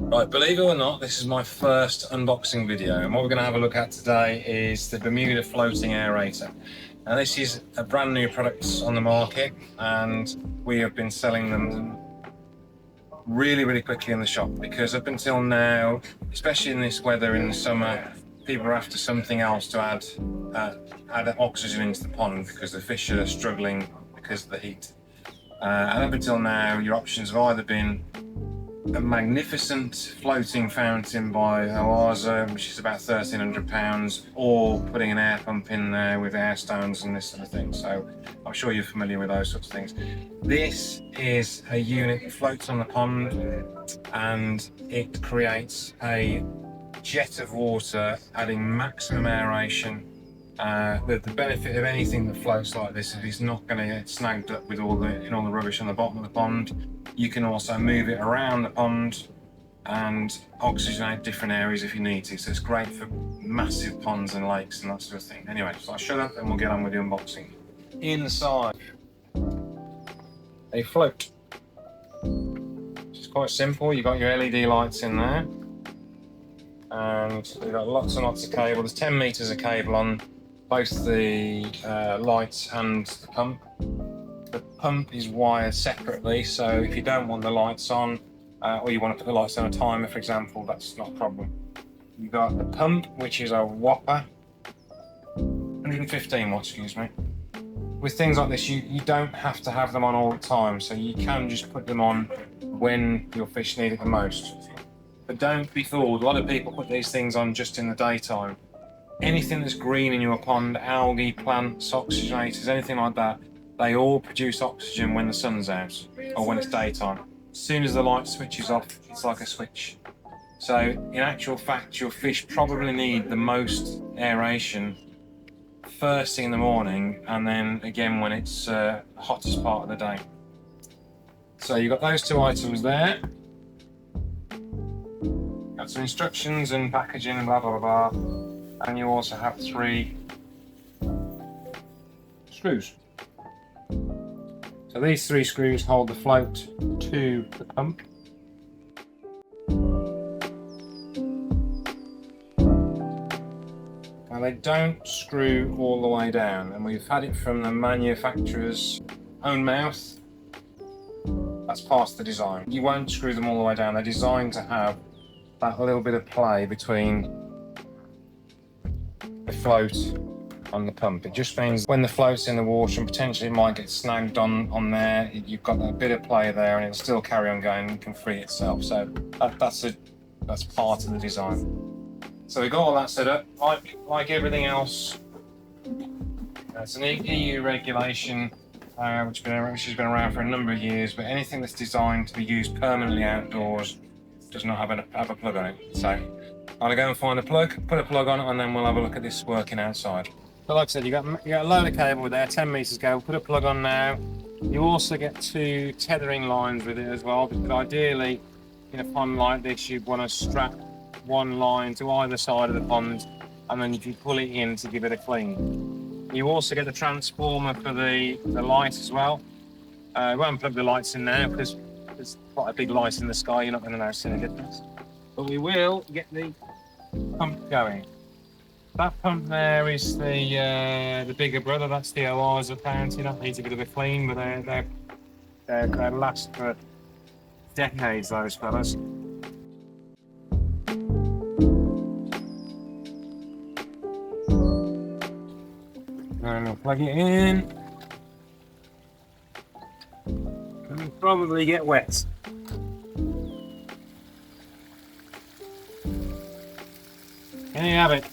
Right, believe it or not, this is my first unboxing video, and what we're going to have a look at today is the Bermuda floating aerator. Now this is a brand new product on the market, and we have been selling them really quickly in the shop, because up until now, especially in this weather in the summer, people are after something else to add oxygen into the pond because the fish are struggling because of the heat. And up until now, your options have either been a magnificent floating fountain by Oaza, which is about £1,300, or putting an air pump in there with air stones and this sort of thing. So I'm sure you're familiar with those sorts of things. This is a unit that floats on the pond, and it creates a jet of water, adding maximum aeration. The benefit of anything that floats like this is it's not going to get snagged up with all the rubbish on the bottom of the pond. You can also move it around the pond and oxygenate different areas if you need to. So it's great for massive ponds and lakes and that sort of thing. Anyway, so I'll shut up and we'll get on with the unboxing. Inside, a float. It's quite simple. You've got your LED lights in there, and we've got lots and lots of cable. There's 10 meters of cable on both the lights and the pump. The pump is wired separately, so if you don't want the lights on, or you want to put the lights on a timer, for example, that's not a problem. You've got the pump, which is a whopper, 115 watts, excuse me. With things like this, you don't have to have them on all the time, so you can just put them on when your fish need it the most. But don't be fooled, a lot of people put these things on just in the daytime. Anything that's green in your pond, algae, plants, oxygenators, anything like that, they all produce oxygen when the sun's out or when it's daytime. As soon as the light switches off, it's like a switch. So in actual fact, your fish probably need the most aeration first thing in the morning, and then again when it's hottest part of the day. So you've got those two items there. Got some instructions and packaging, blah blah blah, and you also have 3 screws. So these 3 screws hold the float to the pump. Now they don't screw all the way down, and we've had it from the manufacturer's own mouth. That's part of the design. You won't screw them all the way down. They're designed to have that little bit of play between the float and the pump. It just means when the float's in the water and potentially it might get snagged on there, you've got that bit of play there, and it'll still carry on going and can free itself. So that's part of the design. So we've got all that set up. Like everything else, it's an EU regulation which has been around for a number of years, but anything that's designed to be used permanently outdoors does not have a plug on it. So I'll go and find a plug, put a plug on it, and then we'll have a look at this working outside. But like I said, you got a load of cable there, 10 meters cable. Put a plug on now. You also get 2 tethering lines with it as well, because ideally in a pond like this you'd want to strap one line to either side of the pond, and then you can pull it in to give it a clean. You also get the transformer for the light as well. We won't plug the lights in now because there's quite a big light in the sky, you're not going to notice any difference. But we will get the pump going. That pump there is the bigger brother. That's the Oaza fountain. That needs a bit of a clean, but they last for decades, those fellas. And we'll plug it in. And we'll probably get wet. There you have it.